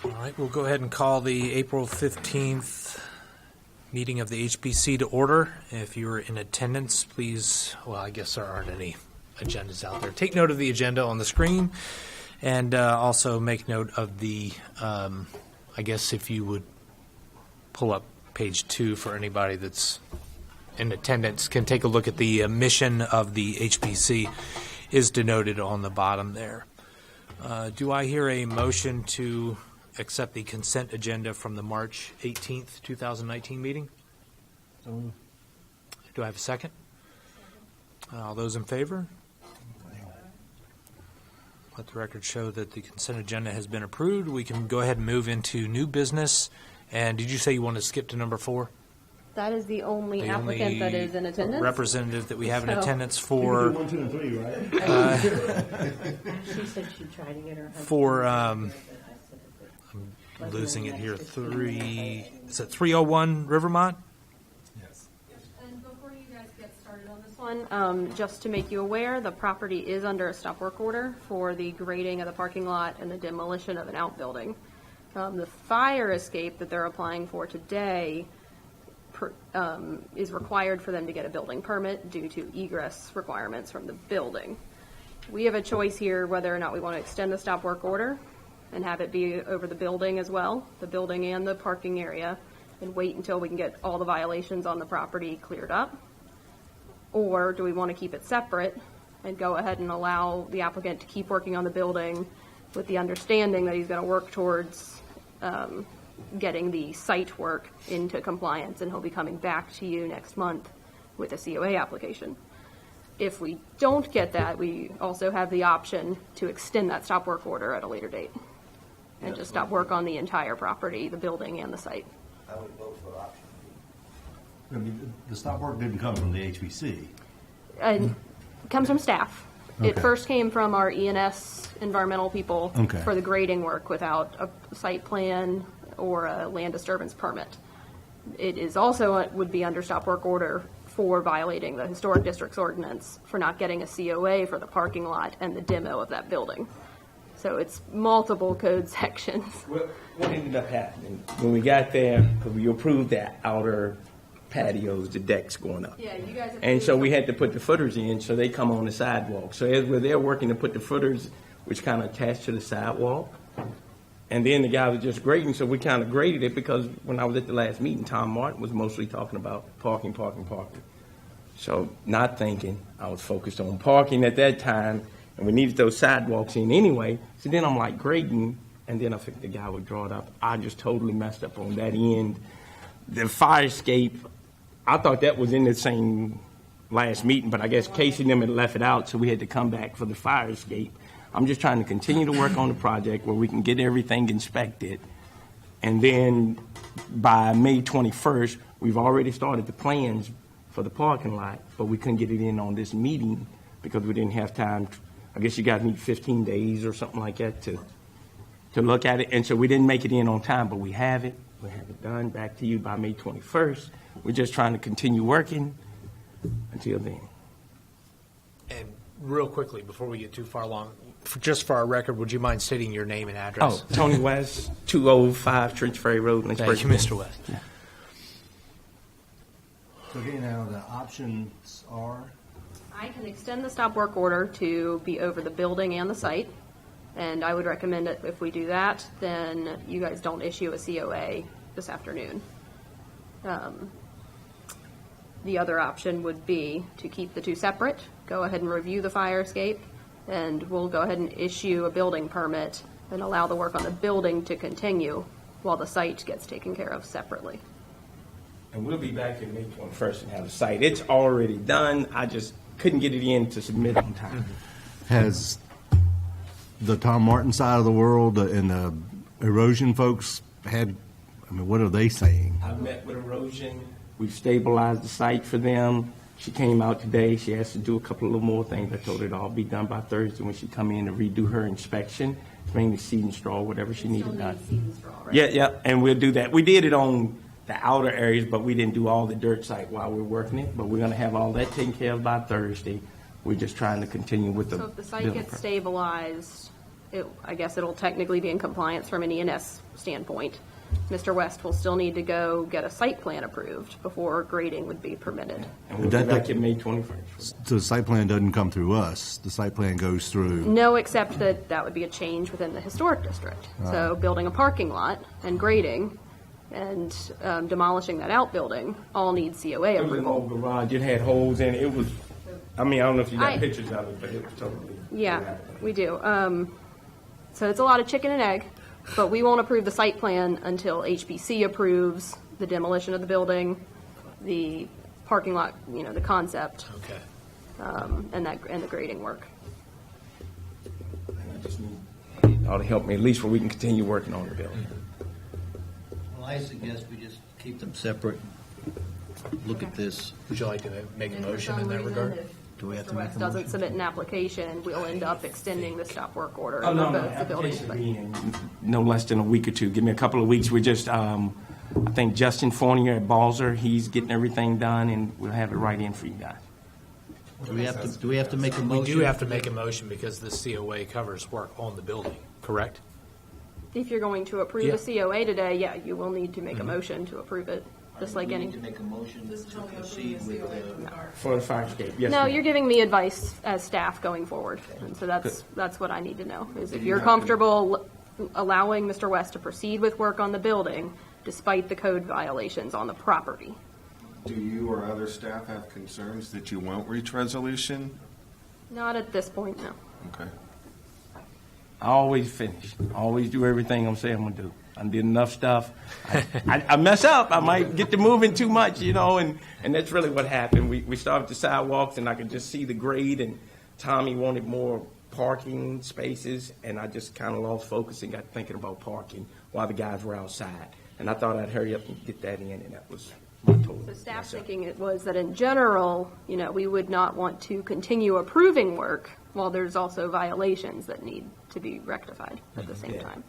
All right, we'll go ahead and call the April 15th meeting of the HPC to order. If you're in attendance, please, well, I guess there aren't any agendas out there. Take note of the agenda on the screen, and also make note of the, I guess if you would pull up page 2 for anybody that's in attendance, can take a look at the mission of the HPC is denoted on the bottom there. Do I hear a motion to accept the consent agenda from the March 18th, 2019 meeting? Do I have a second? All those in favor? Let the record show that the consent agenda has been approved. We can go ahead and move into new business. And did you say you want to skip to number 4? That is the only applicant that is in attendance. Representative that we have in attendance for. 1, 2, and 3, right? She said she tried to get her husband. For, I'm losing it here. Is it 301 Rivermont? Yes. And before you guys get started on this one, just to make you aware, the property is under a stop work order for the grading of the parking lot and the demolition of an outbuilding. The fire escape that they're applying for today is required for them to get a building permit due to egress requirements from the building. We have a choice here whether or not we want to extend the stop work order and have it be over the building as well, the building and the parking area, and wait until we can get all the violations on the property cleared up. Or do we want to keep it separate and go ahead and allow the applicant to keep working on the building with the understanding that he's going to work towards getting the site work into compliance, and he'll be coming back to you next month with a COA application. If we don't get that, we also have the option to extend that stop work order at a later date and just stop work on the entire property, the building and the site. I would vote for option B. I mean, the stop work didn't come from the HPC. And it comes from staff. It Okay. first came from our ENS environmental people Okay. for the grading work without a site plan or a land disturbance permit. It is also would be under stop work order for violating the historic district's ordinance for not getting a COA for the parking lot and the demo of that building. So it's multiple code sections. What ended up happening when we got there? Because we approved that outer patios, the decks going up. Yeah, you guys. And so we had to put the footers in, so they come on the sidewalk. So as we're there working to put the footers, which kind of attached to the sidewalk, and then the guy was just grading, so we kind of graded it because when I was at the last meeting, Tom Martin was mostly talking about parking. So not thinking, I was focused on parking at that time, and we needed those sidewalks in anyway. So then I'm like grading, and then I think the guy would draw it up. I just totally messed up on that end. The fire escape, I thought that was in the same last meeting, but I guess Casey and them had left it out, so we had to come back for the fire escape. I'm just trying to continue to work on the project where we can get everything inspected. And then by May 21st, we've already started the plans for the parking lot, but we couldn't get it in on this meeting because we didn't have time. I guess you guys need 15 days or something like that to look at it. And so we didn't make it in on time, but we have it. We have it done back to you by May 21st. We're just trying to continue working until then. And real quickly, before we get too far along, just for our record, would you mind stating your name and address? Oh, Tony West, 205 Trench Ferry Road, Lynchburg. Thank you, Mr. West. Yeah. So again, now the options are? I can extend the stop work order to be over the building and the site, and I would recommend that if we do that, then you guys don't issue a COA this afternoon. The other option would be to keep the two separate, go ahead and review the fire escape, and we'll go ahead and issue a building permit and allow the work on the building to continue while the site gets taken care of separately. And we'll be back in May 21st and have a site. It's already done. I just couldn't get it in to submit on time. Has the Tom Martin side of the world and the erosion folks had, I mean, what are they saying? I've met with erosion. We've stabilized the site for them. She came out today. She has to do a couple of little more things. I told her it'll all be done by Thursday when she come in to redo her inspection. It's mainly seed and straw, whatever she needed done. Seed and straw, right? Yeah, and we'll do that. We did it on the outer areas, but we didn't do all the dirt site while we're working it. But we're going to have all that taken care of by Thursday. We're just trying to continue with the So if the site building gets permit. stabilized I guess it'll technically be in compliance from an E&S standpoint. Mr. West will still need to go get a site plan approved before grading would be permitted. And we'll That- be back in May 21st. So the site plan doesn't come through us. The site plan goes through. No, except that would be a change within the historic district. So building a parking lot and grading and demolishing that outbuilding all need COA It was an approval. old garage. It had holes in it. It was, I mean, I don't know if you got I- pictures of it, but it was totally. Yeah, we do. So it's a lot of chicken and egg, but we won't approve the site plan until HPC approves the demolition of the building, the parking lot, the concept, Okay. and the grading work. I just need y'all to help me, at least where we can continue working on the building. Well, I suggest we just keep them separate. Look at this. Would you like to make a motion in that regard? Do we have Mr. to make West a doesn't motion? submit an application, we'll end up extending the stop work order Oh, for no, no, both the buildings. application will be in no less than a week or two. Give me a couple of weeks. We're just, I think Justin Fournier at Balzer, he's getting everything done, and we'll have it right in for you guys. Do we have to make a We motion? do have to make a motion because the COA covers work on the building, correct? If you're going to approve Yeah. a COA today, yeah, you will need to make a motion to approve it, just like We any. need to make a motion to proceed with, For the fire escape, yes, No, ma'am. you're giving me advice as staff going forward, and so that's what I need to know, is if you're comfortable allowing Mr. West to proceed with work on the building despite the code violations on the property. Do you or other staff have concerns that you won't reach resolution? Not at this point, no. Okay. I always finish. I always do everything I'm saying I'm gonna do. I did enough stuff. I mess up. I might get to moving too much, and that's really what happened. We started the sidewalks, and I could just see the grade, and Tommy wanted more parking spaces, and I just kind of lost focus and got thinking about parking while the guys were outside. And I thought I'd hurry up and get that in, and that was my total. So staff mess up. thinking it was that in general, we would not want to continue approving work while there's also violations that need to be rectified at the same Yeah. time.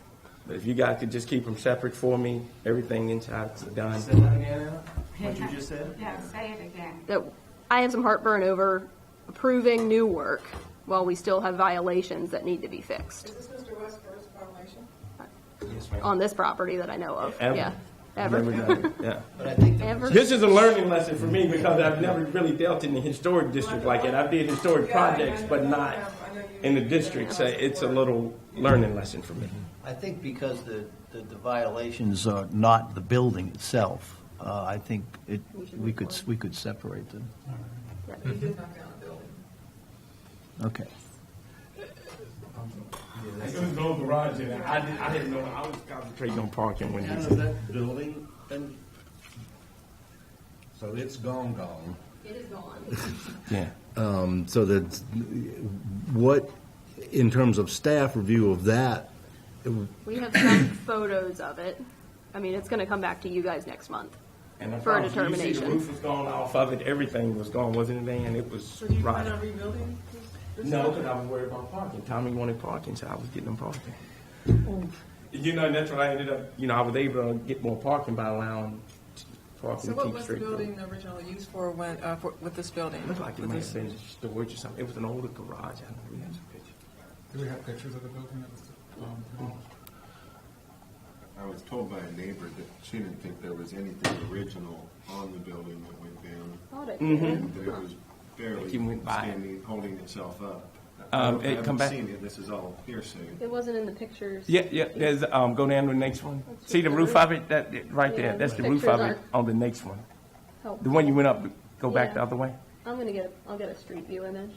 But if you guys could just keep them separate for me, everything inside's done. What you just said? Yeah, say it again. That I have some heartburn over approving new work while we still have violations that need to be fixed Is this Mr. West's first violation? Yes, ma'am. on this property that I know of. Ever. Yeah, I've ever. never done it. Yeah. but I think Ever. This is a learning lesson for me because I've never really dealt in the historic district like that. I did historic projects, but not in the district. So it's a little learning lesson for me. I think because the violations are not the building itself, I think we could separate them. Okay. It was no garage in there. I didn't know. I was concentrating on parking when Out you of said that building, and so it's gone. It is gone. yeah. So that, what, in terms of staff review of that, We have some photos of it. I mean, it's going to come back to you guys next month. And I For a promise you, you see determination. the roof was gone off of it. Everything was gone, wasn't it, Dan? It was So do you plan rotten. on rebuilding? No, because I was worried about parking. Tommy wanted parking, so I was getting him parking. And that's what I ended up, I was able to get more parking by allowing parking So to what keep was the straight. building originally used for when, with this building? It looked like it With might this- have been storage or something. It was an older garage. I don't know. We had some pictures. Do we have pictures of the building that was, I was told by a neighbor that she didn't think there was anything original on the building that went down, Thought it and that it was barely Like you went by. standing, holding itself up. It I come haven't back- seen it. This is all hearsay. It wasn't in the pictures. Yeah. There's go down to the next one. See the roof of it? Right there. Yeah, That's the the roof of pictures it on the next one. Oh, The one you went up. Go back Yeah. the other way. I'll get a street view image.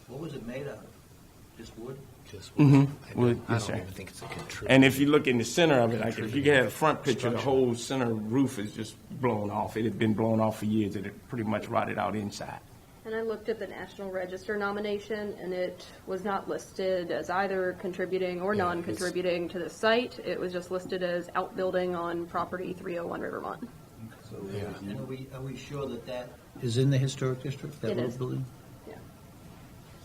What was it made out of? Just wood? Just Mhm. I Wood, don't yes, sir. even think it's a contributor. And if you look in the center of it, like if you get a front picture, the whole center roof is just blown off. It had been blown off for years. It had pretty much rotted out inside. And I looked at the National Register nomination, and it was not listed as either contributing or non-contributing to the site. It was just listed as outbuilding on property 301 Rivermont. So, and are we sure that that is in the historic district, that It little is. building? Yeah.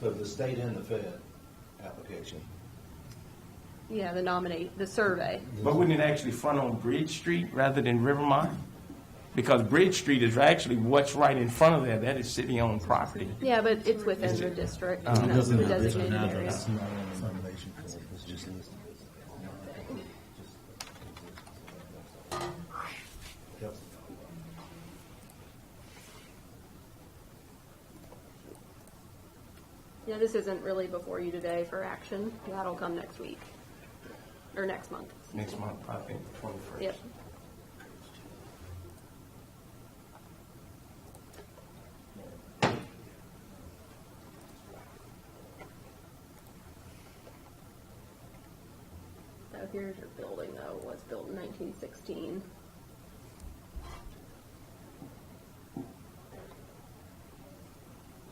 So the state and the Fed application. Yeah, the survey. But wouldn't it actually front on Bridge Street rather than Rivermont? Because Bridge Street is actually what's right in front of there. That is city-owned property. Yeah, but it's within the district, the designated area. Yeah, this isn't really before you today for action. That'll come next week, or next month. Next month, I think, the 21st. Yep. So here's your building, though. It was built in 1916.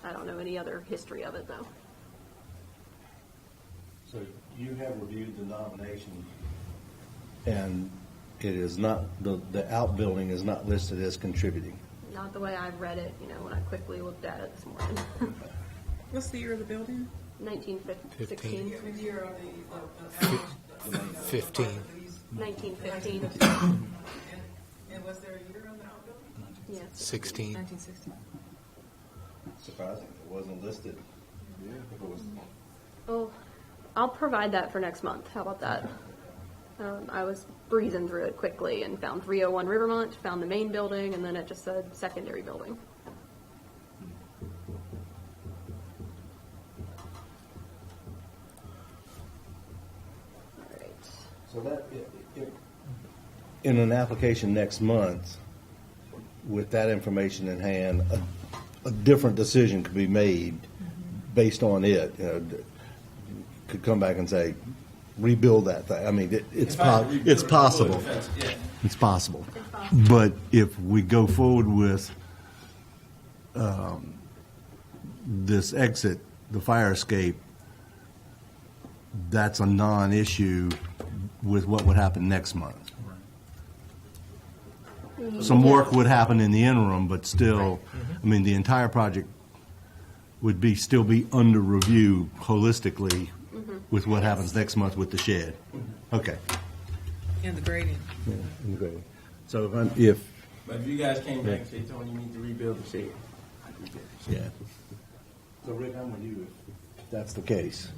I don't know any other history of it, though. So you have reviewed the nomination, and it is not, the outbuilding is not listed as contributing. Not the way I've read it, when I quickly looked at it this morning. What's the year of the building? 1916. The year of the 15. 1915. And was there a year on the outbuilding? Yes. 16. 1960. Surprising, it wasn't listed. Yeah, if it was. Oh, I'll provide that for next month. How about that? I was breezing through it quickly and found 301 Rivermont, found the main building, and then it just said secondary building. All right. So that, in an application next month, with that information in hand, a different decision could be made based on it. Could come back and say, rebuild that thing. I mean, it's possible. It's possible. But if we go forward with this exit, the fire escape, that's a non-issue with what would happen next month. Some work would happen in the interim, but still, I mean, the entire project would still be under review holistically with what happens next month with the shed. Okay. And the grading. Yeah, in the grading. So But if you guys came back and said, Tony, you need to rebuild the shed. yeah. So Rick, I'm with you if that's the case,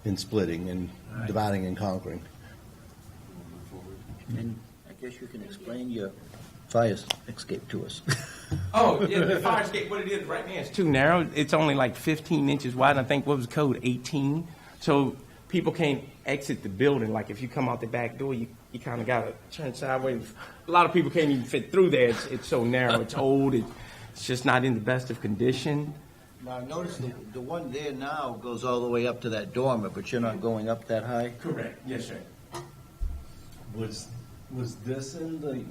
in splitting and dividing and conquering. And I guess you can explain your fire escape to us. Oh, yeah, the fire escape, what it is right now, it's too narrow. It's only like 15 inches wide. I think, what was the code, 18? So people can't exit the building. Like if you come out the back door, you kind of got to turn sideways. A lot of people can't even fit through there. It's so narrow. It's old. It's just not in the best of condition. Now, I noticed the one there now goes all the way up to that dormer, but you're not going up that high? Correct. Yes, sir. Was this in the,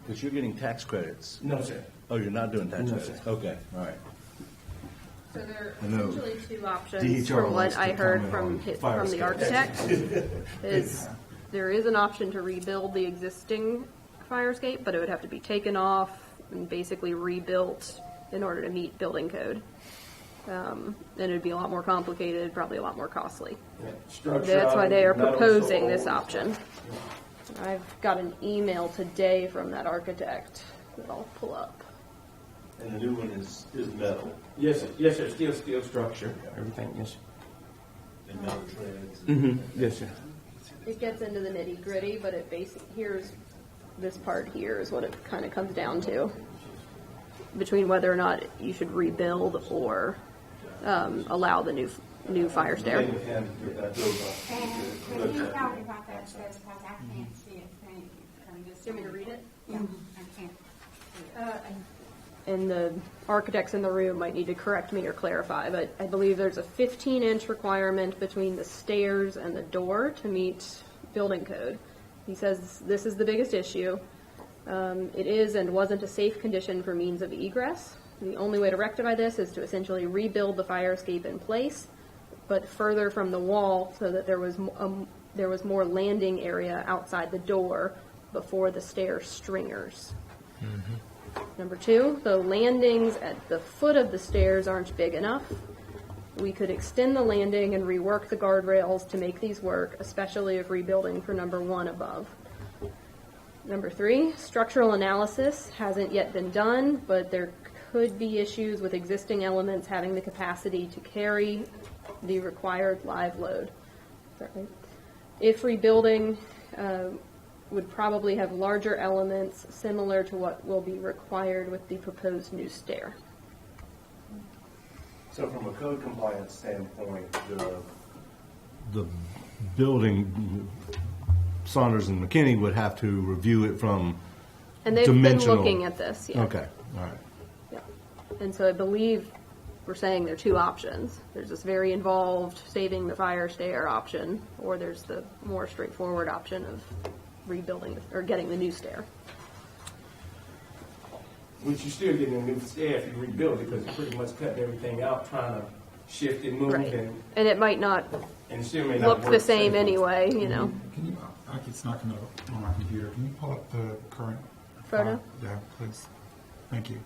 because you're getting tax credits. No, sir. Oh, you're not doing tax No, credits? sir. Okay, all right. So there I are know. essentially two options DHR from likes what I to heard comment from on fire the escape. architect. Is there is an option to rebuild the existing fire escape, but it would have to be taken off and basically rebuilt in order to meet building code. And it would be a lot more complicated, probably a lot more costly. That's why they are proposing this option. I've got an email today from that architect that I'll pull up. And the new one is metal. Yes, sir. Yes, sir. Steel structure. Everything. Yes, sir. And metal treads. Mm-hmm. Yes, sir. It gets into the nitty gritty, but here's this part here is what it kind of comes down to, between whether or not you should rebuild or allow the new fire stair. Can you tell me what that says, because I can't see it from this. Do you want me to read it? Yeah, I can't see it. and the architects in the room might need to correct me or clarify, but I believe there's a 15-inch requirement between the stairs and the door to meet building code. He says this is the biggest issue. It is and wasn't a safe condition for means of egress. The only way to rectify this is to essentially rebuild the fire escape in place, but further from the wall so that there was more landing area outside the door before the stair stringers. Number two, the landings at the foot of the stairs aren't big enough. We could extend the landing and rework the guardrails to make these work, especially if rebuilding for number 1 above. Number 3, structural analysis hasn't yet been done, but there could be issues with existing elements having the capacity to carry the required live load. Is that right? If rebuilding would probably have larger elements similar to what will be required with the proposed new stair. So from a code compliance standpoint, The building, Saunders and McKinney would have to review it from And they've been dimensional. looking at this, yeah. Okay, all right. Yeah. And so I believe we're saying there are 2 options. There's this very involved saving the fire stair option, or there's the more straightforward option of rebuilding or getting the new stair. Which you're still getting a new stair if you rebuild it, because you're pretty much cutting everything out, trying to shift and move, Right. and And it might not it still may not look work the same safely. anyway, you know. Can you, it's not going to on my computer. Can you pull up the current Photo? Yeah, please. Thank you.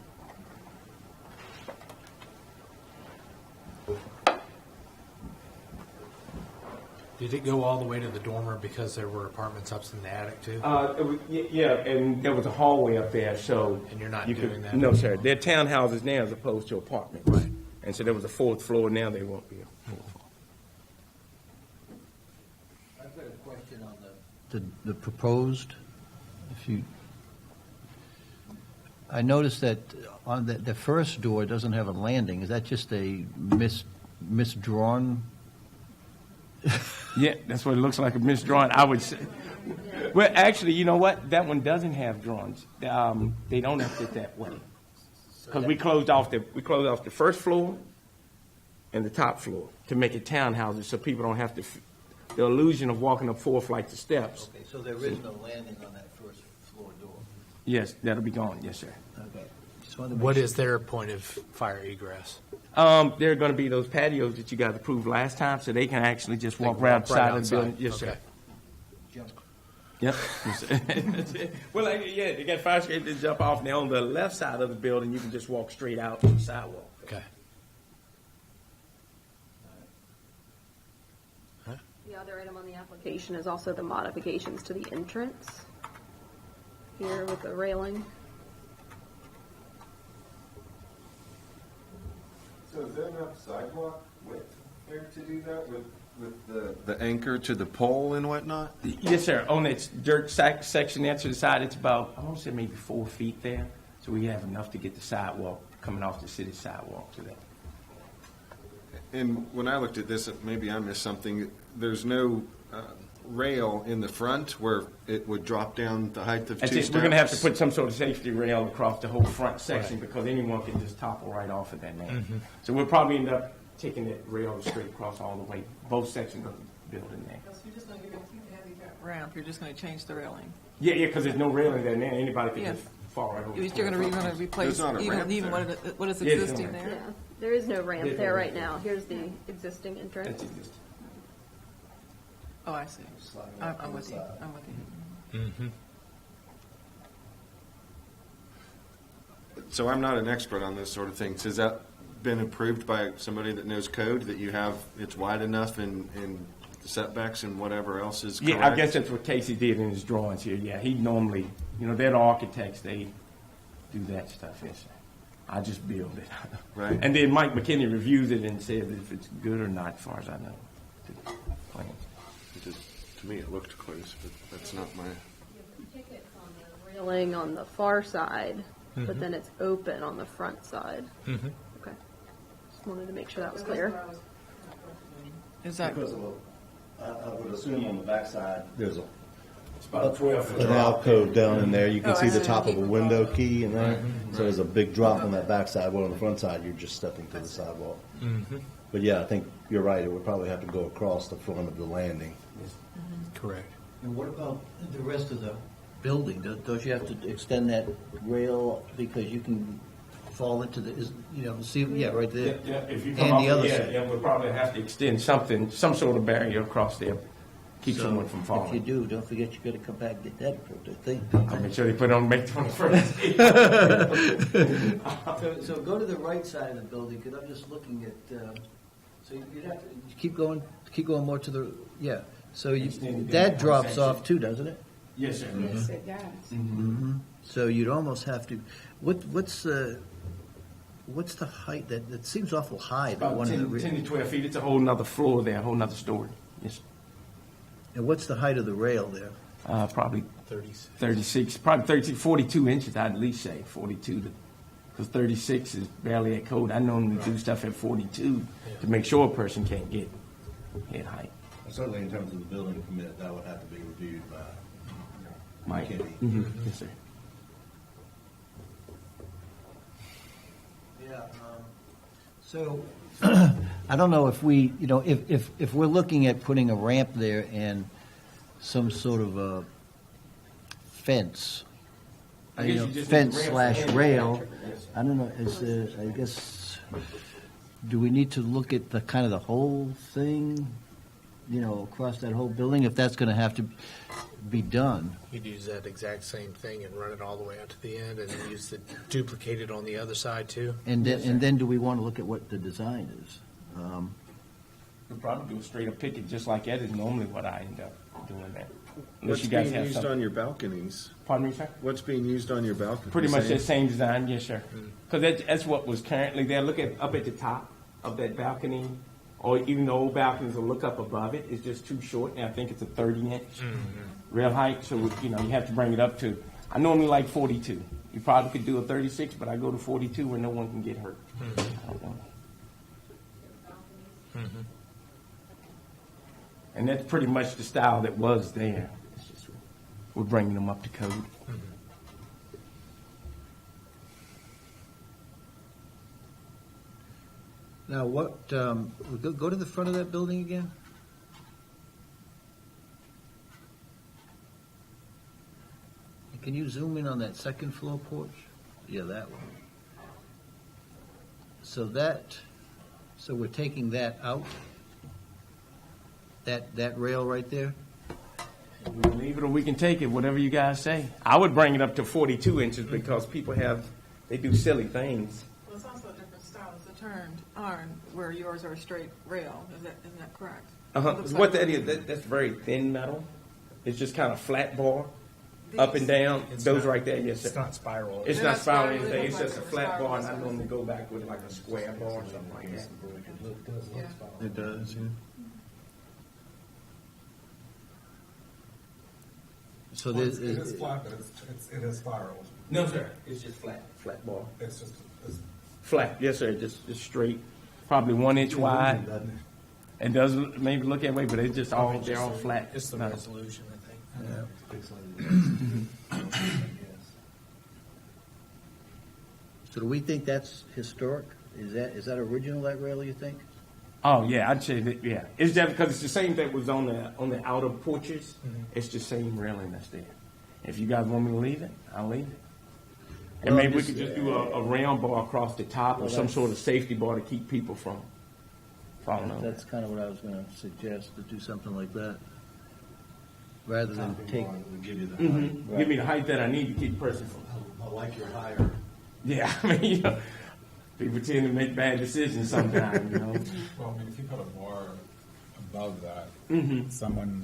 Did it go all the way to the dormer because there were apartments up in the attic too? Yeah, and there was a hallway up there, so. And you're not you doing could, that No, anymore? sir. They're townhouses now as opposed to apartments. Right. And so there was a 4th floor, now they won't be a 4th floor. I've got a question on the proposed, if you, I noticed that on the first door doesn't have a landing. Is that just a misdrawn? Yeah, that's what it looks like, a misdrawing, I would say. Well, actually, you know what? That one doesn't have drawings. They don't have it that way. Because we closed off the first floor and the top floor to make it townhouses, so people don't have the illusion of walking up 4 flights of steps. Okay, so there is no landing on that first floor door. Yes, that'll be gone, yes, sir. Okay. Just wanted to make What sure. is their point of fire egress? There are going to be those patios that you guys approved last time, so they can actually just walk right outside of the building. Yes, sir. Okay. Jump. Yep. Well, yeah, they got fire escape to jump off. Now on the left side of the building, you can just walk straight out to the sidewalk. Okay. The other item on the application is also the modifications to the entrance here with the railing. So is there enough sidewalk width there to do that with the anchor to the pole and whatnot? Yes, sir. On that dirt section there to the side, it's about, I want to say maybe 4 feet there. So we have enough to get the sidewalk coming off the city sidewalk to that. And when I looked at this, maybe I missed something. There's no rail in the front where it would drop down the height of That's 2 it. steps? We're going to have to put some sort of safety rail across the whole front section because anyone can just topple right off of that now. So we'll probably end up taking that rail straight across all the way, both sections of the building there. So you're just gonna give it a handicap ramp, you're just gonna change the railing. Yeah, because there's no railing there now. Anybody can Yeah. just fall right over. You're gonna replace There's not a ramp even there. what is Yeah, there's existing no there. Yeah, there is no ramp There's no there ramp right there. now. Here's the existing That's entrance. it. Oh, I see. I'm with you. I'm with you. So I'm not an expert on this sort of thing. Has that been approved by somebody that knows code, that you have, it's wide enough and setbacks and whatever else is correct? Yeah, I guess that's what Casey did in his drawings here. Yeah, he normally, they're the architects. They do that stuff. Yes, sir. I just build it. Right. And then Mike McKinney reviews it and says if it's good or not, as far as I know. The plans. To me, it looked close, but that's not my... Tickets on the railing on the far side, but then it's open on the front side. Okay. Just wanted to make sure that was clear. Is that Because I would assume on the backside, there's It's about a 12-foot an drop. alcove down in there. You can Oh, see I the see. top of a window key in there. So there's a big drop on that backside. Well, on the front side, you're just stepping to the sidewalk. But yeah, I think you're right. It would probably have to go across the front of the landing. Correct. And what about the rest of the building? Don't you have to extend that rail because you can fall into see, yeah, right there. Yeah, if you come And off, the other yeah, side. yeah, we'll probably have to extend something, some sort of barrier across there, keep So someone from if you falling. do, don't forget you gotta come back and get that approved, I think. I'll make sure they put it on, make it on the first. So go to the right side of the building, because I'm just looking at, so you'd have to keep going more to the, yeah. So that drops off too, doesn't it? Yes, sir. Yes, it does. So you'd almost have to, what's the height, that seems awful high, that About one in the 10 rear. to 12 feet, it's a whole nother floor there, a whole nother story. Yes, And what's the height of the rail there? probably 36. 36, probably 42 inches, I'd at least say, 42 because 36 is barely at code. I normally do stuff at 42 to make sure a person can't get head height. Certainly in terms of the building permit, that would have to be reviewed by Mike. Kenny. Yes, sir. Yeah, so, I don't know if we, if we're looking at putting a ramp there and some sort of a fence, I guess you just need fence ramp for slash handicap rail, traffic, yes. I don't know, I guess, do we need to look at the kind of the whole thing, across that whole building, if that's gonna have to be done? You'd use that exact same thing and run it all the way out to the end and then use the duplicated on the other side too. And then do we want to look at what the design is? We'll probably do a straight up picket, just like that is normally what I end up doing there. Unless What's you guys being have used something. on your balconies? Pardon me, sir? What's being used on your balconies? Pretty much that same design, yes, sir. Because that's what was currently there. Look at up at the top of that balcony, or even the old balconies will look up above it. It's just too short, and I think it's a 30-inch rail height. So you have to bring it up to. I normally like 42. You probably could do a 36, but I go to 42 where no one can get hurt. I don't know. And that's pretty much the style that was there. It's just, we're bringing them up to code. Now, go to the front of that building again? Can you zoom in on that second floor porch? Yeah, that one. So we're taking that out? That rail right there? We can leave it or we can take it, whatever you guys say. I would bring it up to 42 inches because people they do silly things. Well, it's also a different style. It's a turned iron where yours are a straight rail. Isn't that correct? Looks What like- that is, that's very thin metal. It's just kind of flat bar, up and down. It's Those not- right there, yes, sir. It's not spiral. It's They're not not spiral spiral, they anything. look It's just a like flat spiral bar, and I ones. normally go back with like a square bar or something like that. Yeah. It does, yeah. So Well, there's, it is flat, but it is spiraled. No, sir. It's just flat bar. It's just, Flat, yes, sir. Just straight, probably 1 inch wide. It does maybe look that way, but it's just all they're all flat. It's the No. resolution, I think. so do we think that's historic? Is that original, that rail, you think? Oh yeah, I'd say that. Yeah, it's just because it's the same that was on the outer porches. It's the same railing that's there. If you guys want me to leave it, I'll leave it. And Well, maybe we just- could just do a round bar across the top or Well, some that's- sort of safety bar to keep people from falling over. That's kind of what I was going to suggest, to do something like that. Rather than take, Would give you the Mhm. Give me the height that I need to keep the person from. I like your higher. Yeah, I mean, people tend to make bad decisions sometimes. well, I mean, if you put a bar above that, Mm-hmm. someone,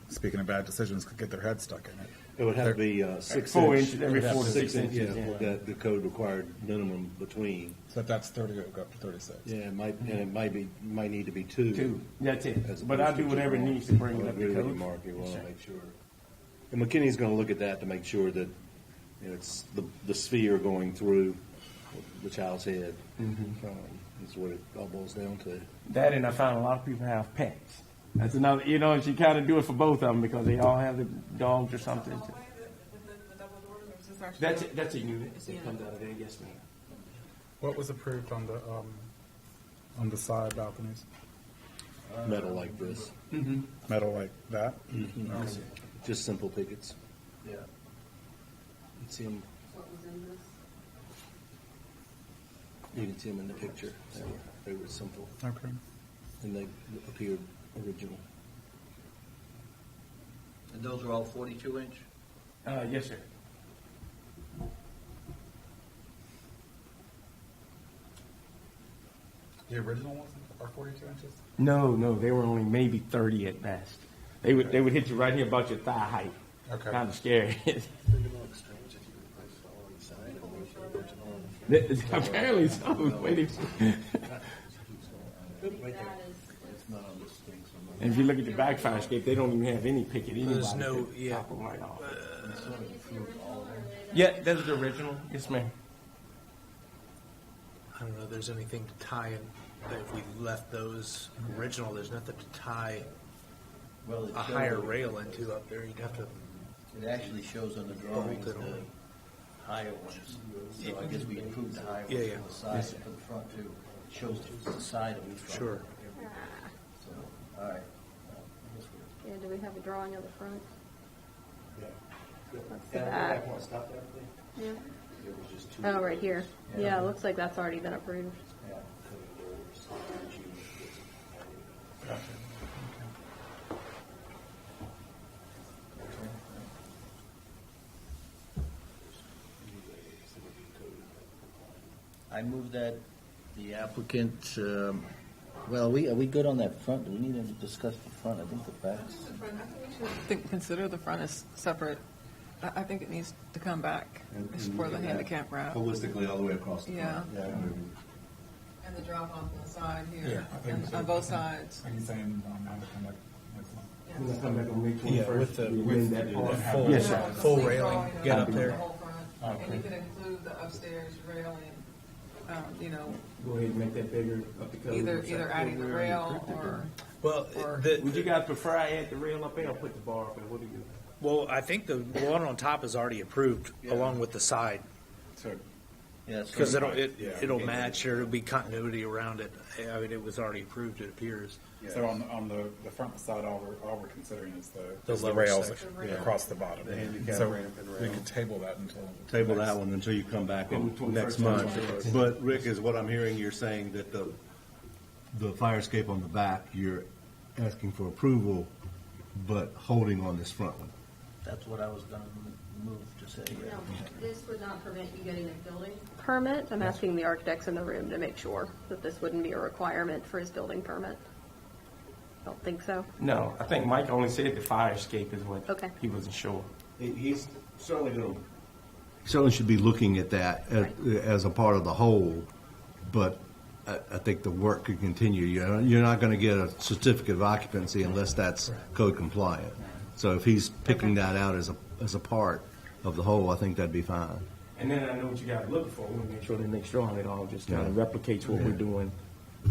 speaking of bad decisions, could get their head stuck in it. It would have to be 6 4 inch. inches, every It would have 4 to 6 inch, inches, yeah, yeah. That the code required minimum between. So if that's 30, it would go up to 36. Yeah, it might need to be two. Two. That's it. as But opposed I'll do to whatever it one. needs to bring it I up agree to with you, code. Mark. You want Yes, to sir. make sure. And McKinney's going to look at that to make sure that it's the sphere going through the child's head. That's what it all boils down to. That and I found a lot of people have pets. That's another, you know, she kind of do it for both of them because they all have the dogs or something. That's a unit that comes out of there, yes, ma'am. What was approved on the side balconies? Metal like this. Metal like that? Just simple pickets. Yeah. You can see them. You can see them in the picture. They were simple, Okay. and they appeared original. And those are all 42-inch? Yes, sir. The original ones are 42 inches? No, they were only maybe 30 at best. They would hit you right here about your thigh height. Okay. Kind of scary. Apparently so. Waiting. And if you look at the back fire escape, they don't even have any picket anybody. There's no, could yeah. top them right off. Yeah, that's the original. Yes, ma'am. I don't know if there's anything to tie in, that if we left those original, there's nothing to tie Well, a higher rail into up there. You'd have to, It actually shows on the drawings Bolt it the on. higher ones. So I guess we improved the higher Yeah, ones yeah. on the side, and for the front too. It shows the side of each one. sure. So, all right. Yeah, do we have a drawing of the front? That's the back. Yeah. Oh, right here. Yeah, it looks like that's already been approved. I move that the applicant, well, are we good on that front? Do we need to discuss the front? I think the back's. Consider the front as separate. I think it needs to come back. It's for the handicap route. Holistically, all the way across the Yeah. front. And the drop off on the side here, Yeah. and on both sides. Are you saying now to come back next month? We're gonna come back on May 21st. Yeah, with the, We with win that part. full, Yes, sir. full railing, get up The there. whole front. And you can include the upstairs railing, you know, Go ahead and make that bigger up the code. either adding the rail or. Well, Would you guys prefer I add the rail up there or put the bar up there? What do you? well, I think the one on top is already approved along with the side. Yes. Because it'll match, or it'll be continuity around it. I mean, it was already approved, it appears. So on the front side, all we're considering is The the lower rails section. across the bottom. handicap So ramp and we rail. could table that until. Table that one until you come back On in the 21st. next month. But Rick, is what I'm hearing, you're saying that the fire escape on the back, you're asking for approval, but holding on this front one. That's what I was going to move to say. No, this would not prevent you getting a building permit. I'm asking the architects in the room to make sure that this wouldn't be a requirement for his building permit. Don't think so. No, I think Mike only said the fire escape is what Okay. he wasn't sure. He's certainly going to. Certainly should be looking at that as a part of the whole, but I think the work could continue. You're not going to get a certificate of occupancy unless that's code compliant. So if he's picking that out as a part of the whole, I think that'd be fine. And then I know what you guys are looking for. We want to make sure the next drawing it all just kind of replicates what we're doing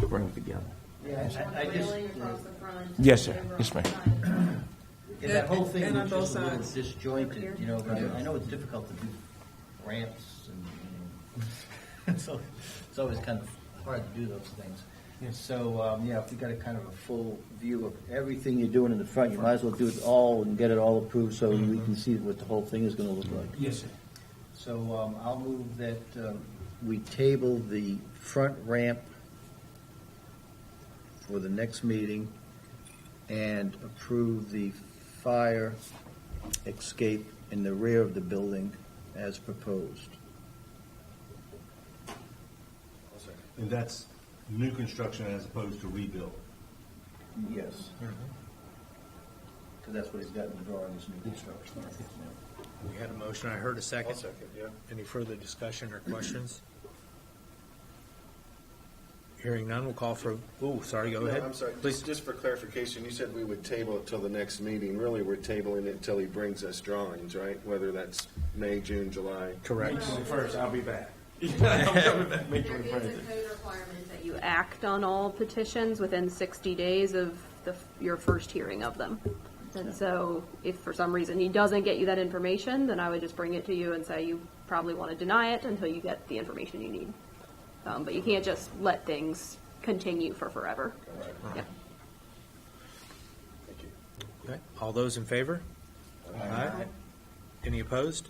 to bring it together. Yeah, I just, Railing across the front. Yes, sir. over Yes, on the ma'am. side. yeah, that whole thing And on was both just a little sides. disjointed, you know, but I know it's difficult to do ramps and, so it's always kind of hard to do those things. So, yeah, if you got a kind of a full view of everything you're doing in the front, you might as well do it all and get it all approved so we can see what the whole thing is going to look like. Yes, sir. So I'll move that we table the front ramp for the next meeting and approve the fire escape in the rear of the building as proposed. And that's new construction as opposed to rebuild. Yes. Because that's what he's got in the drawing, is new construction. We had a motion, I heard a second. Second, yeah. Any further discussion or questions? Hearing none, we'll call for, sorry, go ahead. I'm sorry, Please. just for clarification, you said we would table it till the next meeting. Really, we're tabling it until he brings us drawings, right? Whether that's May, June, July. May Correct. 21st, I'll be back. I'm coming back May There is a 21st. code requirement that you act on all petitions within 60 days of your first hearing of them. And so if for some reason he doesn't get you that information, then I would just bring it to you and say you probably want to deny it until you get the information you need. But you can't just let things continue for forever. Yep. Okay. All those in favor? Aye. Any opposed?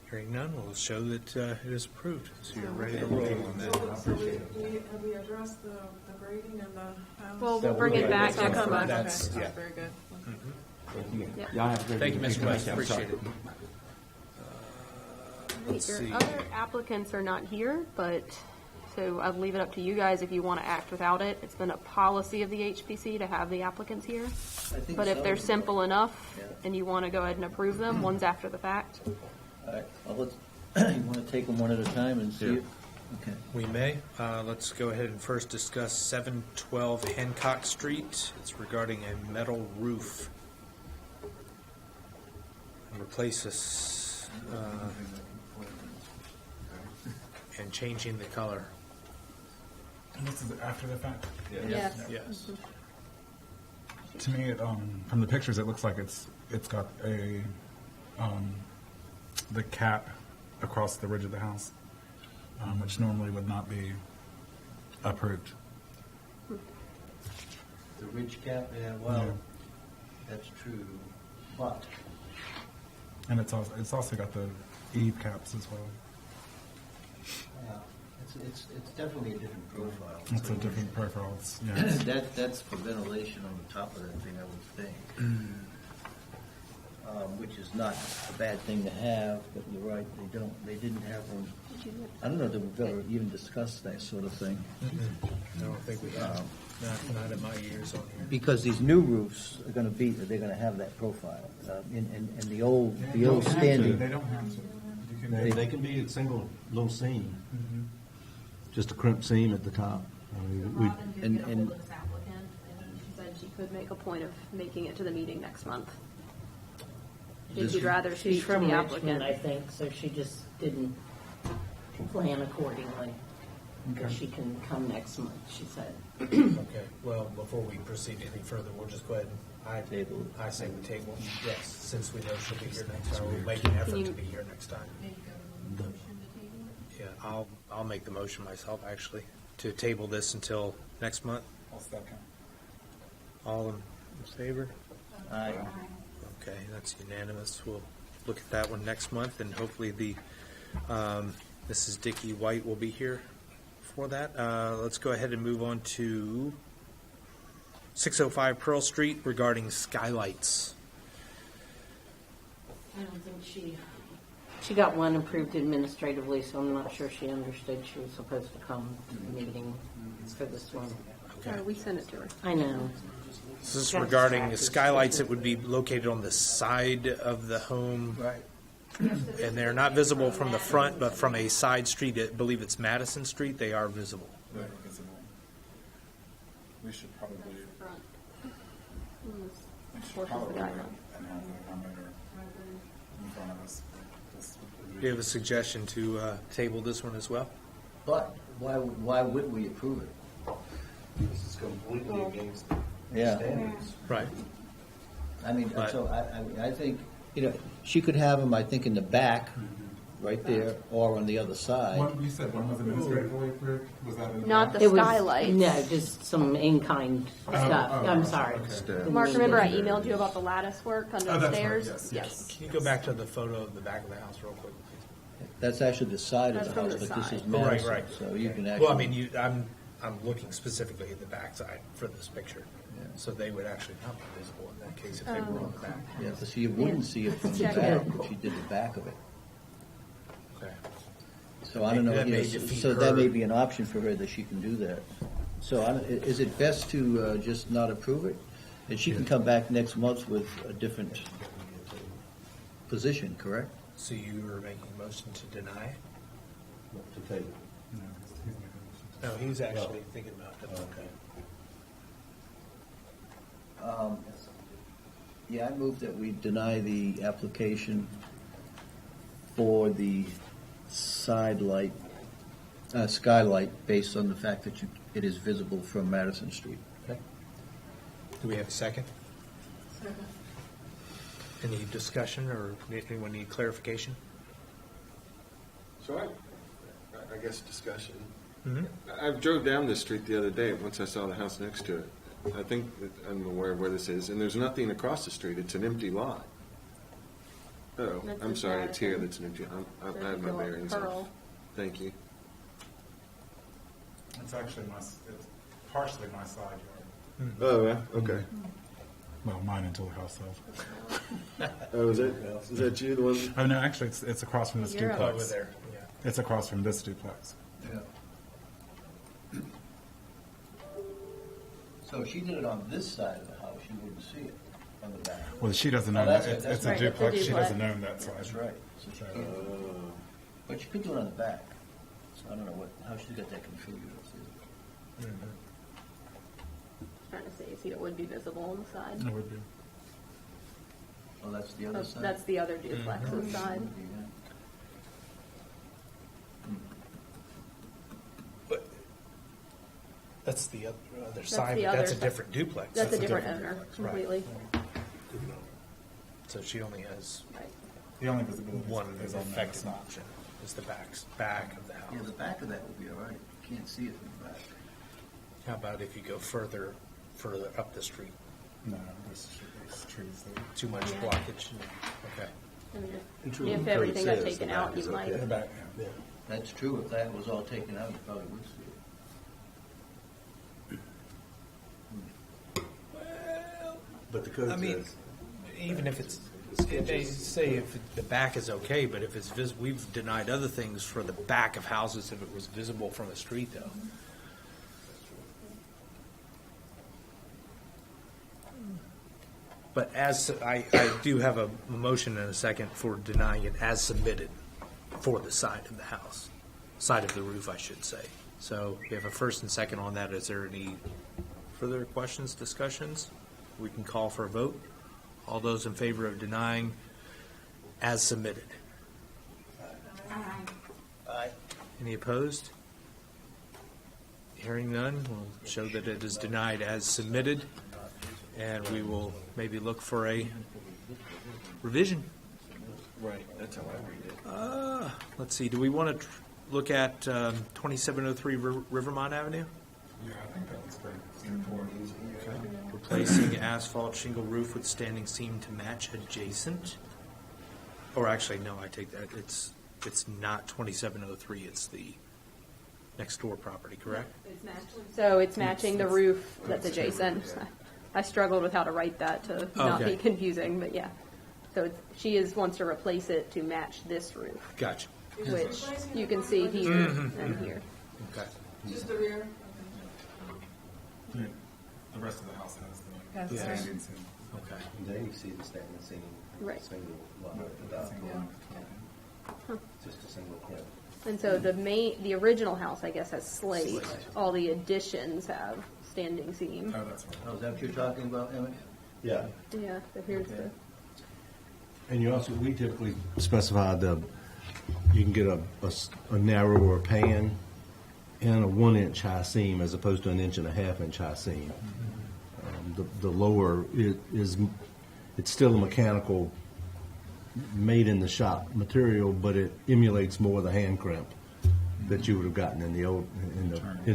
Hearing none, we'll show that it is approved. So you're ready to roll on that. So have we addressed the grading and the house? Well, we'll bring it back next month. Okay, That's- that's yeah. very good. Yep. Y'all have a great Thank you, day. Mr. West. I'm sorry. Appreciate it. Let's Your see. other applicants are not here, but, so I'll leave it up to you guys if you want to act without it. It's been a policy of the HPC to have the applicants here. But if they're simple enough Yeah. and you want to go ahead and approve them, one's after the fact. All right, well, you want to take them one at a time and see? Yeah. Okay. We may. Let's go ahead and first discuss 712 Hancock Street. It's regarding a metal roof. And replace this, and changing the color. And this is after the fact. Yes. Yes. To me, from the pictures, it looks like it's got a the cap across the ridge of the house, which normally would not be approved. The ridge cap, yeah, well, Yeah. that's true, but And it's also got the eave caps as well. it's definitely a different profile. It's a different profile. That's for ventilation on the top of that thing, I would think. Which is not a bad thing to have, but you're right, they didn't have one. I don't know that we've ever even discussed that sort of thing. I don't think we have. Not in my years on here. Because these new roofs are gonna they're gonna have that profile. And the old They don't have to. standing. They don't have to. You can, They can be a single little seam, just a crimp seam at the top. I mean, we- Robin did and- get a and- hold of this applicant, and she said she could make a point of making it to the meeting next month. If you'd rather She's speak to from the Richmond, I applicant. think, so she just didn't plan accordingly. But she can come next month, she said. Okay, well, before we proceed any further, we'll just go ahead and Table. I say we table, yes, since we know she'll be here next time, we'll make an effort to be here next time. Yeah, I'll make the motion myself, actually, to table this until next month. I'll second. All in favor? Aye. Okay, that's unanimous. We'll look at that one next month, and hopefully Mrs. Dickey White will be here for that. Let's go ahead and move on to 605 Pearl Street regarding skylights. I don't think she got one approved administratively, so I'm not sure she understood she was supposed to come to the meeting for this one. We sent it to her. I know. This is regarding the skylights that would be located on the side of the home. Right. And they're not visible from the front, but from a side street, I believe it's Madison Street, they are visible. Very visible. We should probably, Portions of the guideline. and have the homeowner in front of us. Do you have a suggestion to table this one as well? But why would we approve it? This is completely against the Yeah. standards. Right. I mean, But- so I think, she could have them, I think, in the back, right there, or on the other side. One, you said one was administratively approved? Was that in the Not past? the It was- skylights. No, just some in-kind stuff. I'm sorry. Mark, remember I emailed you about the lattice work under Oh, the that's right, stairs? yes. Can you go back to the photo of the back of the house real quick, please? That's actually the side of That's the from house, the but this is side. Oh, right, Madison, right. so you can actually. Well, I mean, I'm looking specifically at the backside for this picture. So they would actually not be visible in that case if they were on the back. Yeah, so you wouldn't see it from the Check back it. if you did the back of it. Okay. So I don't know, That may yes, defeat so her. that may be an option for her that she can do that. So is it best to just not approve it? And she can come back next month with a different position, correct? So you were making a motion to deny? To take. No, he's making a motion. No, he's actually thinking about it. Okay. Yeah, I move that we deny the application for the skylight based on the fact that it is visible from Madison Street. Okay. Do we have a second? Any discussion or anyone need clarification? So I guess discussion. Mm-hmm. I drove down this street the other day, once I saw the house next to it. I think, that I'm aware of where this is, and there's nothing across the street, it's an empty lot. Oh, That's I'm the sorry, side. it's here that's an empty, I So had if my you go up bearings Pearl. off. Thank you. It's actually it's partially my side yard. Oh, yeah, okay. Well, mine until the house sells. Oh, is that you, the one? Oh, no, actually, it's across from this You're duplex. Over there, yeah. It's across from this duplex. Yeah. So if she did it on this side of the house, you wouldn't see it on the back. Well, she doesn't Oh, own that's that. it, It's that's it's a right. duplex. It's a She duplex. doesn't own that side. That's right. So she can't. But you could do it on the back. So I don't know how she got that configured. Let's see. Trying to see it would be visible on the side. It would be. Oh, that's the other side? That's the other duplex's side. Yeah. But that's the other That's side, the but that's a other different duplex. That's a a different different owner duplex, right. completely. So she only has Right. The only visibility one is on that effective side. option, is the back of the Yeah, house. the back of that would be all right. You can't see it from the back. How about if you go further up the street? No, there's trees there. Too much Yeah. blockage? Okay. I mean, And true, if code everything got says taken the out, back you is might. okay. The back, yeah. That's true. If that was all taken out, you probably would see it. But the code I mean, says, even if it's, they say if the back is okay, but if it's we've denied other things for the back of houses if it was visible from the street, though. But I do have a motion and a second for denying it as submitted for the side of the house, side of the roof, I should say. So we have a first and second on that. Is there any further questions, discussions? We can call for a vote. All those in favor of denying as submitted? Aye. Any opposed? Hearing none, we'll show that it is denied as submitted, and we will maybe look for a revision. Right, that's how I read it. Let's see, do we want to look at 2703 Rivermont Avenue? Yeah, I think that was pretty straightforward. Replacing asphalt shingle roof with standing seam to match adjacent? Or actually, no, I take that, it's not 2703, it's the next door property, correct? So it's matching the roof that's adjacent. I struggled with how to write that to not Okay. be confusing, but yeah. So wants to replace it to match this roof, Gotcha. which you can see here and here. Okay. Just the rear? The rest of the house has the Yes. standing seam. Okay. there you see the standing seam. Right. Single line without, Yeah. just a single clip. And so the original house, I guess, has slate. All the additions have standing seam. Oh, that's right. Oh, is that what you're talking about, Emmett? Yeah. Yeah, so here's the, And you also, we typically specify you can get a narrower pan and a 1-inch high seam as opposed to an 1.5-inch high seam. The lower it's still a mechanical, made in the shop material, but it emulates more the hand crimp that you would have gotten in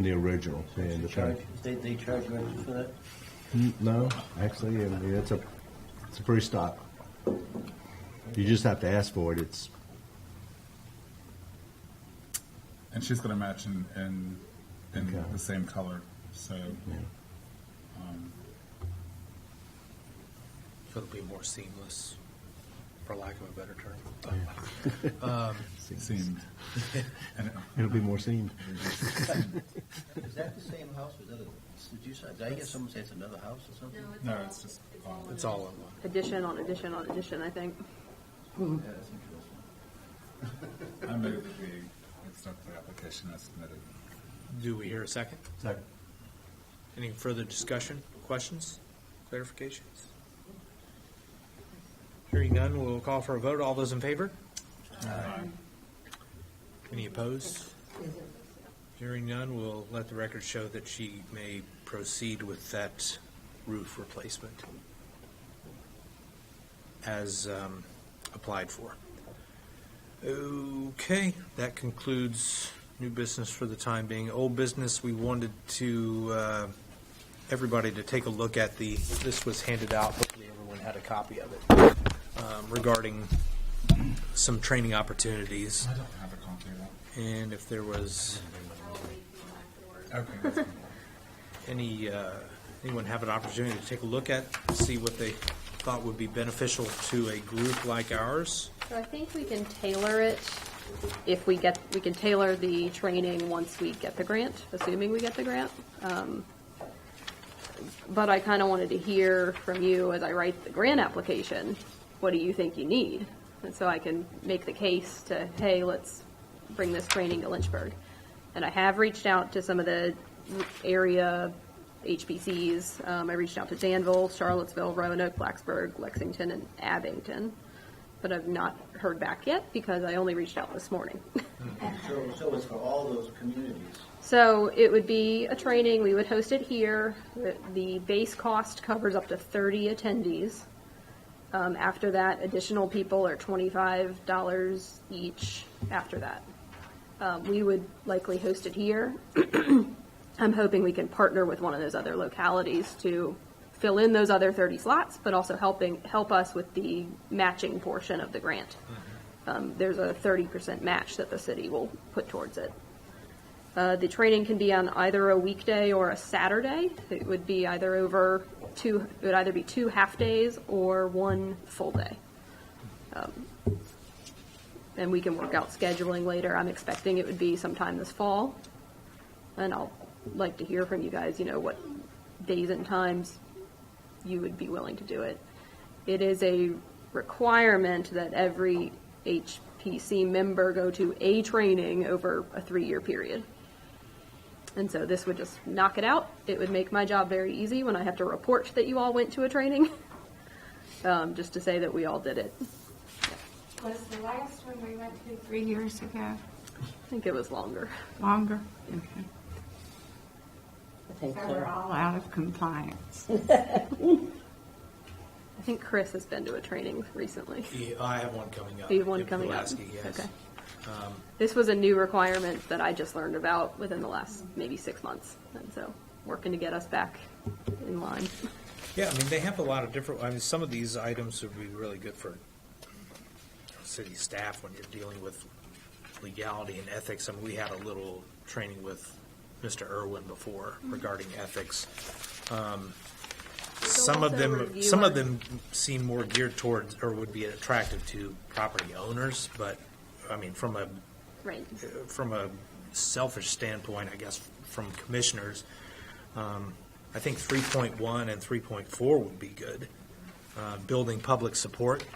the original. And the They charge you extra for that? No, actually, I mean, it's a free stock. You just have to ask for it. And she's going to match in Okay. the same color, so. It'll be more seamless, for lack of a better term. Seemed. And It'll be more seamed. Is that the same house or is that did you say, did I hear someone say it's another house or something? no, it's just. It's all in one. addition on addition on addition, I think. Yeah, that's interesting. I move that we accept the application as submitted. Do we hear a second? Second. Any further discussion, questions, clarifications? Hearing none, we'll call for a vote. All those in favor? Any opposed? Hearing none, we'll let the record show that she may proceed with that roof replacement as applied for. Okay, that concludes new business for the time being. Old business, we wanted to, everybody to take a look at this was handed out, hopefully everyone had a copy of it, regarding some training opportunities. I don't have a copy of that. And if there was Okay. anyone have an opportunity to take a look at, see what they thought would be beneficial to a group like ours? So I think we can tailor it if we can tailor the training once we get the grant, assuming we get the grant. But I kind of wanted to hear from you as I write the grant application, what do you think you need? And so I can make the case to, hey, let's bring this training to Lynchburg. And I have reached out to some of the area HPCs. I reached out to Danville, Charlottesville, Roanoke, Blacksburg, Lexington, and Abington. But I've not heard back yet because I only reached out this morning. So it's for all those communities? So it would be a training, we would host it here. The base cost covers up to 30 attendees. After that, additional people are $25 each after that. We would likely host it here. I'm hoping we can partner with one of those other localities to fill in those other 30 slots, but also help us with the matching portion of the grant. There's a 30% match that the city will put towards it. The training can be on either a weekday or a Saturday. It would be either be 2 half days or 1 full day. And we can work out scheduling later. I'm expecting it would be sometime this fall. And I'll like to hear from you guys, what days and times you would be willing to do it. It is a requirement that every HPC member go to a training over a 3-year period. And so this would just knock it out. It would make my job very easy when I have to report that you all went to a training, just to say that we all did it. Was the last one we went to 3 years ago? I think it was longer. Longer? Okay. I think So we're so. all out of compliance. I think Chris has been to a training recently. Yeah, I have one coming up. You have one in coming up? Pulaski, yes. Okay. This was a new requirement that I just learned about within the last maybe 6 months. And so working to get us back in line. Yeah, they have a lot of different, some of these items would be really good for city staff when you're dealing with legality and ethics. We had a little training with Mr. Irwin before regarding ethics. Some of them seem more geared towards, or would be attractive to property owners, but, from a selfish standpoint, I guess, from commissioners, I think 3.1 and 3.4 would be good. Building public support,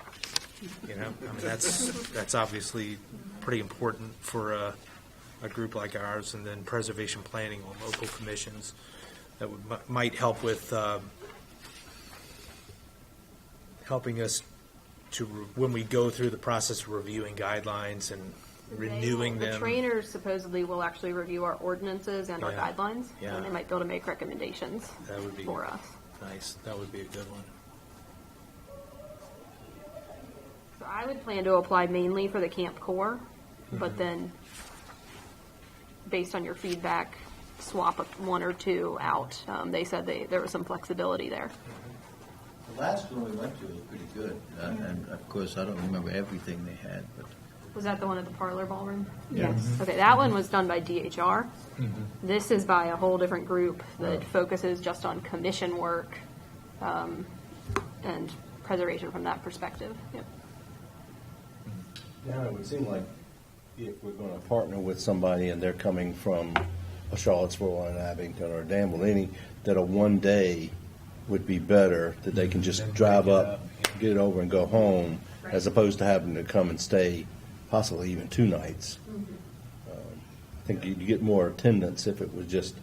that's obviously pretty important for a group like ours, and then preservation planning on local commissions that might help with helping us to, when we go through the process of reviewing guidelines and renewing them. The trainers supposedly will actually review our ordinances and our Yeah. guidelines, Yeah. and they might be able to make recommendations That would be for us. nice. That would be a good one. So I would plan to apply mainly for the Camp Corps, but then, based on your feedback, swap 1 or 2 out. They said there was some flexibility there. The last one we went to was pretty good, and of course, I don't remember everything they had, but. Was that the one at the parlor ballroom? Yes. Okay, that one was done by DHR. This is by a whole different group that focuses just on commission work and preservation from that perspective. Yep. Yeah, it would seem like if we're going to partner with somebody and they're coming from a Charlottesville or an Abington or a Danville, that a 1 day would be better, that they can just Then drive break it up, up, get it over and go home, Right. as opposed to having to come and stay possibly even 2 nights. I think you'd get more attendance if it was just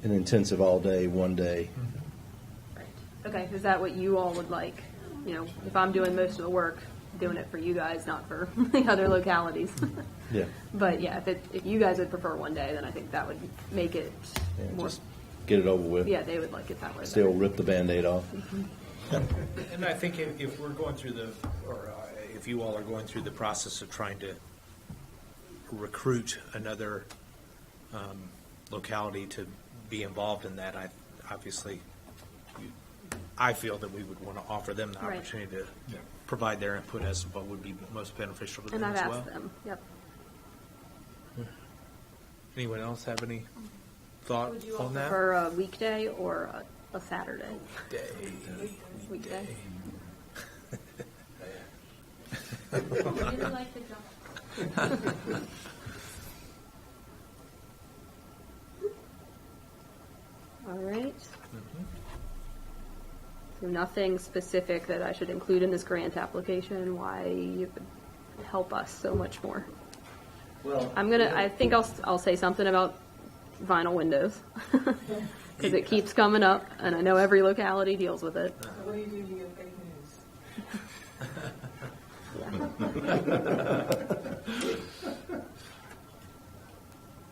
an intensive all day, 1 day. Okay, is that what you all would like? If I'm doing most of the work, doing it for you guys, not for the other localities. Yeah. But yeah, if you guys would prefer one day, then I think that would make it Yeah, more, just get it over with. yeah, they would like it that way. Still rip the Band-Aid off. And I think if we're going through if you all are going through the process of trying to recruit another locality to be involved in that, I feel that we would want to offer them the Right. opportunity to provide their input as to what would be most beneficial to And them I've as well. asked them, yep. Anyone else have any thought on that? For a weekday or a Saturday? Weekday. I really like the job. All right. So nothing specific that I should include in this grant application, why you could help us so much more. Well, I think I'll say something about vinyl windows. Because it keeps coming up, and I know every locality deals with it. So what do you do to get fake news?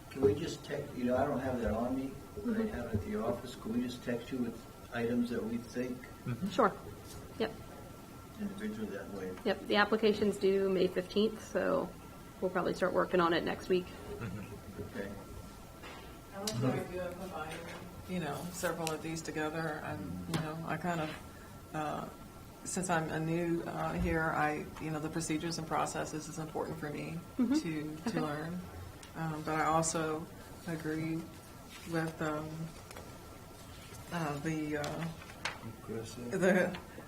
can we just text, I don't have that on me, but I have it at the office. Can we just text you with items that we think Sure. Yep. individually that way? Yep. The application's due May 15th, so we'll probably start working on it next week. Okay. I like the idea of combining, several of these together. I kind of, since I'm a new here, the procedures and processes is important for me to learn. But I also agree with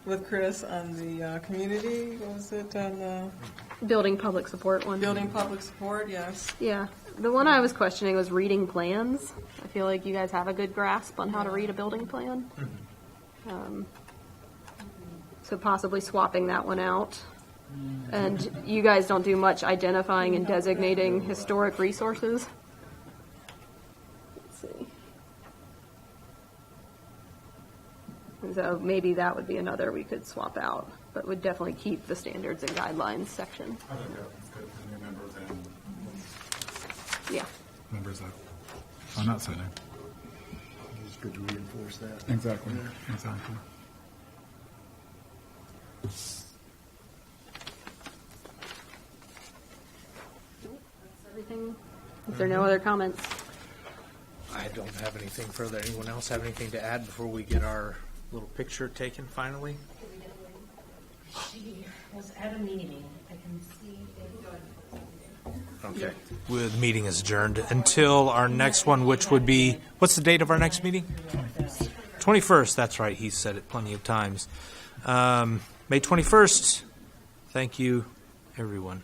with Chris on the community. What was it on the Building public support one. building public support? Yes. Yeah. The one I was questioning was reading plans. I feel like you guys have a good grasp on how to read a building plan. So possibly swapping that one out. And you guys don't do much identifying and designating historic resources. Let's see. And so maybe that would be another we could swap out, but would definitely keep the standards and guidelines section. I think that's good for new members and Yeah. members that are not so new. It's good to reinforce that. Exactly, exactly. That's everything. If there are no other comments. I don't have anything further. Anyone else have anything to add before we get our little picture taken finally? She was at a meeting. I can see Okay. The meeting is adjourned until our next one, which would be, what's the date of our next meeting? 21st. That's right. He said it plenty of times. May 21st. Thank you, everyone.